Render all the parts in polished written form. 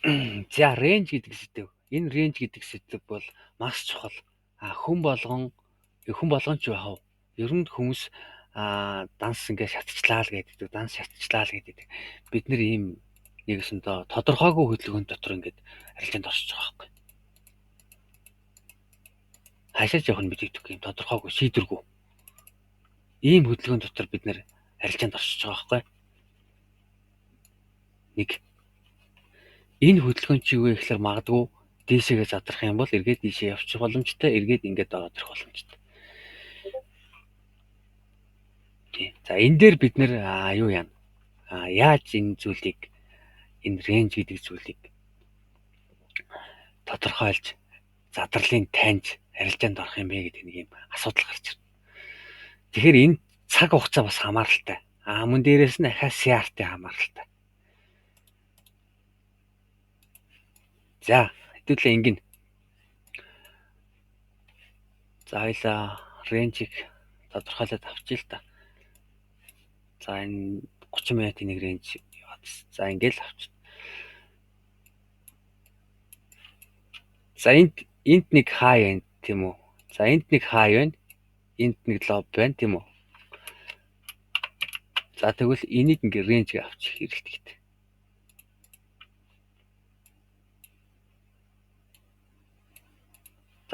За range гэдэг сэдв. Энэ range гэдэг сэдв бол маш чухал. Хүн болгон ч яах вэ? Ер нь хүмүүс данс ингээ шатчлаа л гэдэг. Данс шатчлаа л гэдэг. Бид нэр ийм нэгсэндээ тодорхойгүй хөдөлгөөн дотор ингээд арилжаанд оршиж байгаа байхгүй. Хаашаач явах нь мэдэгдэхгүй юм тодорхойгүй шийдвэргүй. Ийм хөдөлгөөн дотор бид нэр арилжаанд оршиж байгаа байхгүй. Нэг энэ хөдөлгөөн чи юу вэ гэхээр магадгүй дээшээгээ задрах юм бол эргээд дээшээ явчих боломжтой, эргээд ингээд ороод ирэх боломжтой. За энэ дээр бид нэр юу яана? Яаж энэ зүйлийг энэ range гэдэг зүйлийг тодорхойлж задралын таньж арилжаанд орох юм бэ гэдэг нэг юм асуудал гарч ирнэ. Тэгэхээр энэ цаг хугацаа бас хамааралтай. Мөн дээрээс нь ахаа CR-тэй хамааралтай. За хэдүүлээ ингэнэ. За хоёлаа range-ийг тодорхойлоод авчий л та. За энэ 30 минутын нэг range яваад. За ингээл авчих. За энд нэг high байна тийм үү? За энд нэг high байна. Энд нэг low байна тийм үү? За тэгвэл энийг ингээ range авчих хэрэгтэй.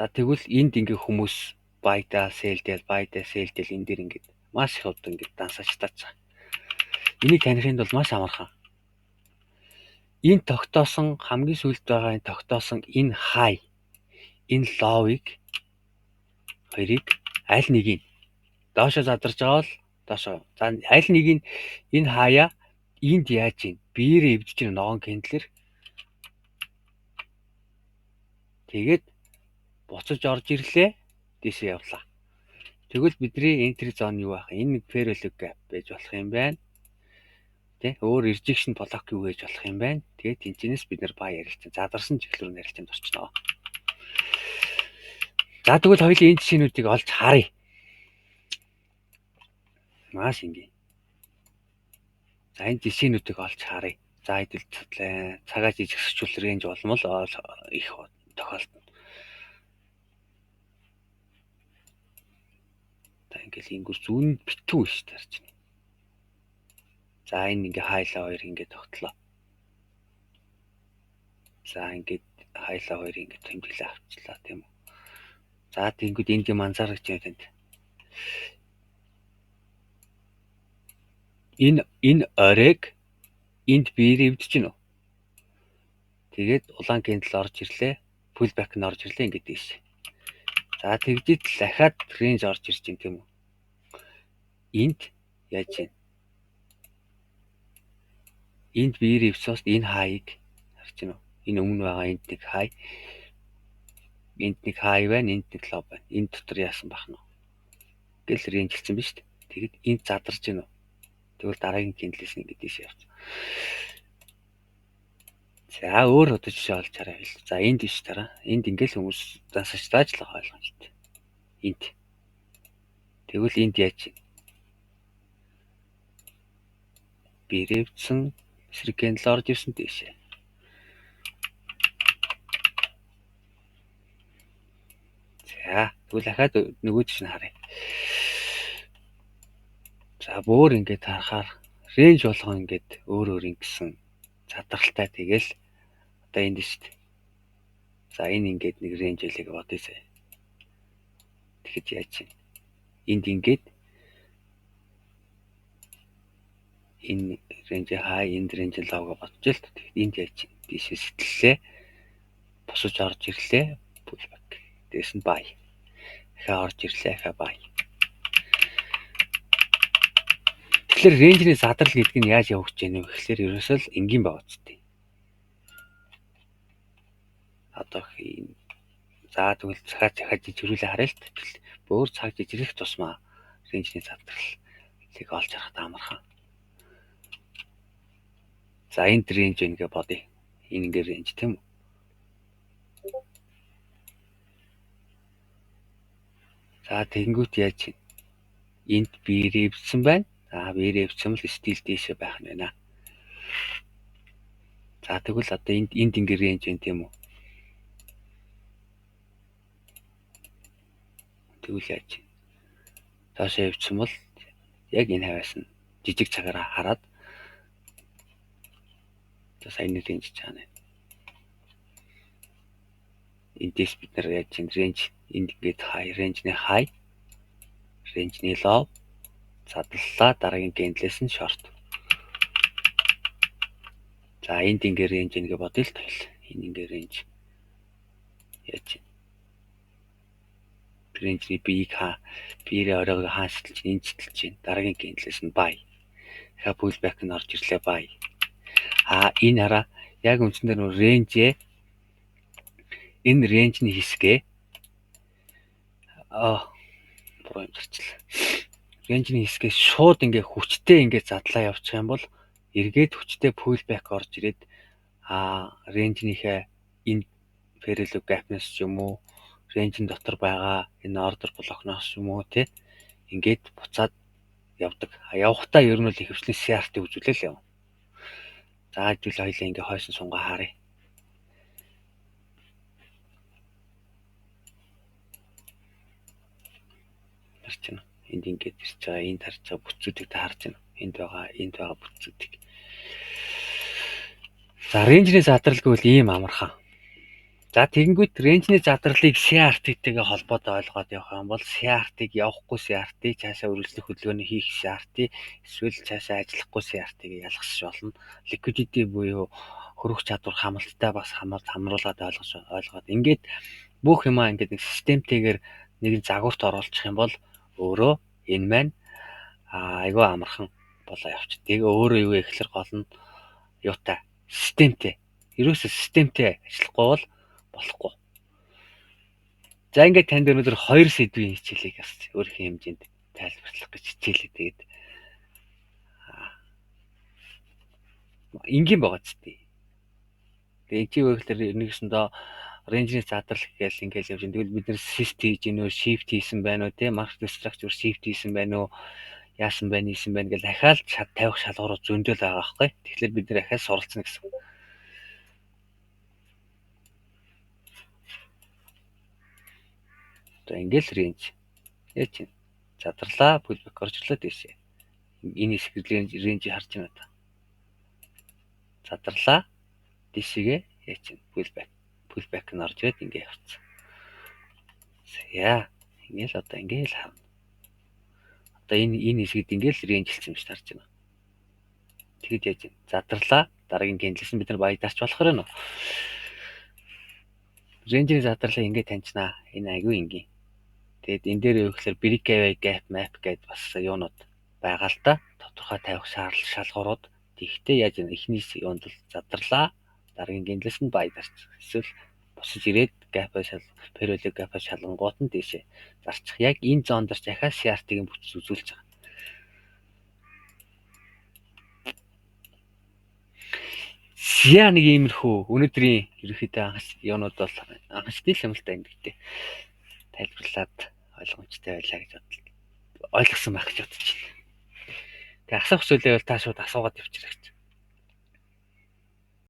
За тэгвэл энд ингээ хүмүүс buy-да sell-дээл энэ дэр ингээ маш их удаа ингээ дансаж таацгаа. Энийг танихынд бол маш амархан. Энэ тогтоосон хамгийн сүүлд байгаа энэ тогтоосон энэ high, энэ low-ыг хоёрыг аль нэгийг доошо задарж байгаа бол доошо. За аль нэгийг энэ хаяа энд яаж ийн? Биеэрээ эвдэж ийн ногоон кендлэр. Тэгээд буцаж орж ирлээ. Дээшээ явлаа. Тэгвэл бидний entry zone юу байх? Энэ нэг fair value gap байж болох юм байна. Тэ? Өөр rejection block юу гэж болох юм байна. Тэгээд тэнцэнээс бид нэр buy ярилцсан. Задарсан чиглэл рүү ярилцанд орчихноо. За тэгвэл хоёулын энэ жишээнүүдийг олж харъя. Маш ингийн. За энэ жишээнүүдийг олж харъя. За хэдүүл цагаа жижигсчүүл range болмол их тохиолдно. За ингээл ингүүр зүүн битүү шүү дээ харж байна. За энэ ингээ хайлаа хоёр ингээ тогтлоо. За ингээд хайлаа хоёр ингээ тэмдэглээ авчлаа тийм үү. За тэнгүүд энд юм анзаарч байна танд. Энэ оройг энд биеэр эвдэж гинөө. Тэгээд улаан кендл орж ирлээ. Pullback нь орж ирлээ ингээд дээш. За тэгжид дахиад range орж ирж байна тийм үү. Энд яаж байна? Энд биеэр эвсөөс энэ хаяг харж байна уу? Энэ өмнө байгаа энд нэг хай. Энд нэг хай байна, энд нэг лоу байна. Энэ дотор яасан бах нь? Гэл range хэлсэн биз дээ. Тэгэд энд задарч байна уу? Тэгвэл дараагийн кендлээс ингээд дээш явж. За өөр одоо жишээ олж харъя. За энд биш дараа. Энд ингээл хүмүүс дансаж таажлах ойлгомжтой. Энд. Тэгвэл энд яаж байна? Бирэвцэн эсрэг кендл орж ирсэн дэшээ. За тэгвэл дахиад нөгөө жишээ харъя. За бүр ингээд харахаар range болгон ингээд өөр ингэсэн задралтай тэгэл одоо энд шүү дээ. За энэ ингээд нэг range хэлэг бодъё сая. Тэгэхэд яаж чинь энд ингээд энэ range high энд range low гэж бодож л тэгэхэд энд яаж чинь дээшээ сэтэллээ босож орж ирлээ pullback. Дээс нь buy. Дахиад орж ирлээ дахиад buy. Тэгэхээр range-ний задрал гэдэг нь яаж явагдаж байна вэ гэхээр ерөөсөө л энгийн байгаа үстэй. Одоо за тэгвэл дахиад жижигрүүлээ харъя л та. Бөөр цаг жижигрэх тусмаа range-ний задралыг олж харах амархан. За энд range ингээ бодъё. Энэ ингээ range тийм үү? За тэгэнгүүт яаж чинь энд биеэр эвдсэн байна. Биеэр эвдсэн бол стил дээшээ байх нь байна. За тэгвэл одоо энд ингээ рейнж байна тийм үү? Тэгвэл яаж? Доошоо явчихсан бол яг энэ хавьяас нь жижиг цагаараа хараад за саяны рейнж чаана. Эндээс бид нар яаж чинь рейнж энд ингээд хай рейнжны хай, рейнжны лоу задлалаа, дараагийн гэндлээс нь шорт. За энд ингээ рейнж ингээ бодъё л тавил. Энэ ингээ рейнж яаж чинь рейнжний биеийг биеэрээ оройгоо хаашилж энэ читлж чинь дараагийн гэндлээс нь бай. Дахиад pullback нь орж ирлээ бай. Энэ хараа яг үндсэндээ нөө рейнжээ энэ рейнжний хэсгээ буруу юм зарчлаа. Рейнжний хэсгээс шууд ингээ хүчтэй ингээ задлаа явуучих юм бол эргээд хүчтэй pullback орж ирээд рейнжнийхээ энэ parallel gap-наас ч юм уу рейнжийн дотор байгаа энэ order block-ноос юм уу те ингээд буцаад явдаг. Явахдаа ер нь л ихэвчлэн CRT үзүүлэл яв. За хэвэл хоёлаа ингээ хойсон сунгаа харъя. Харж байна. Энд ингээд ирж байгаа, энд харж байгаа бүтцүүдийг та харж байна. Энд байгаа бүтцүүдийг. За рейнжний задралгүй бол ийм амархан. За тэгэнгүүт рейнжний задралыг CRT-тэйгээ холбоотой ойлгоод явах юм бол CRT-г явахгүй CRT, цаашаа үргэлжлэх хөдөлгөөний хийх CRT, эсвэл цаашаа ажиллахгүй CRT-г ялгах болно. Liquidity буюу хөрөх чадвар хамалттай бас хамруулаад ойлгоод. Ингээд бүх юмаа ингээд нэг системтэйгээр нэгэн загварт оруулах юм бол өөрөө энэ маань айгүй амархан болоо явчих. Тэгээ өөрөө юу ихлэр гол нь юутай системтэй. Ерөөсөө системтэй ажиллахгүй бол болохгүй. За ингээд танд өнөөдөр 2 сэдвийн хичээлийг бас өөрийнхөө хэмжээнд тайлбарлах гэж хичээлээ. Тэгээд энгийн байгаа ч тийм. Тэгээд энэ үеийнхлээр нэгсэндээ рейнжний задрал гээл ингээл явж байна. Тэгвэл бид нэр shift хийж гинөө, shift хийсэн байна уу те, market structure shift хийсэн байна уу, яасан байна гэж дахиад тавих шалгуурууд зөндөл байгаа байхгүй. Тэгэхээр бид нэр дахиад суралцсан гэсэн. Ингээл рейнж яаж чинь задарлаа pullback орж ирлээ дэшээ. Энэ хэсэг рейнжийг харж байна та. Задарлаа дэшээгээ яаж чинь pullback нь орж ирээд ингээ явцсан. За ингээл одоо ингээл харна. Одоо энэ хэсэгт ингээл рейнж хэлсэн юм шиг харж байна. Тэгэд яаж чинь задарлаа дараагийн гэндлээс нь бид нар баяд дарч болох юм уу? Рейнжийн задралыг ингээ таньчнаа. Энэ айгүй ингийн. Тэгээд энэ дээр юу гэхээр breakaway gap map гэдээ бас юунууд байгаа л да. Тодорхой тавих шалгуурууд. Тэгэхдээ яаж юм эхний юунд л задарлаа. Дараагийн гэндлээс нь баяд дарч. Эсвэл босож ирээд parallel gap шалгангууд нь дээшээ зарчих. Яг энэ зоон дээр дахиад CRT-ийн бүтц үзүүлж байгаа. Яа нэг иймэрхүү өнөөдрийн ерөнхийдөө юунууд бол анхаарчдээ юм л та ингэдэй. Тайлбарлаад ойлгомжтой байлаа гэж ойлгосон байх гэж бодож байна. Тэгээ асуух зүйлээ бол та шууд асуугаад явчих гэж.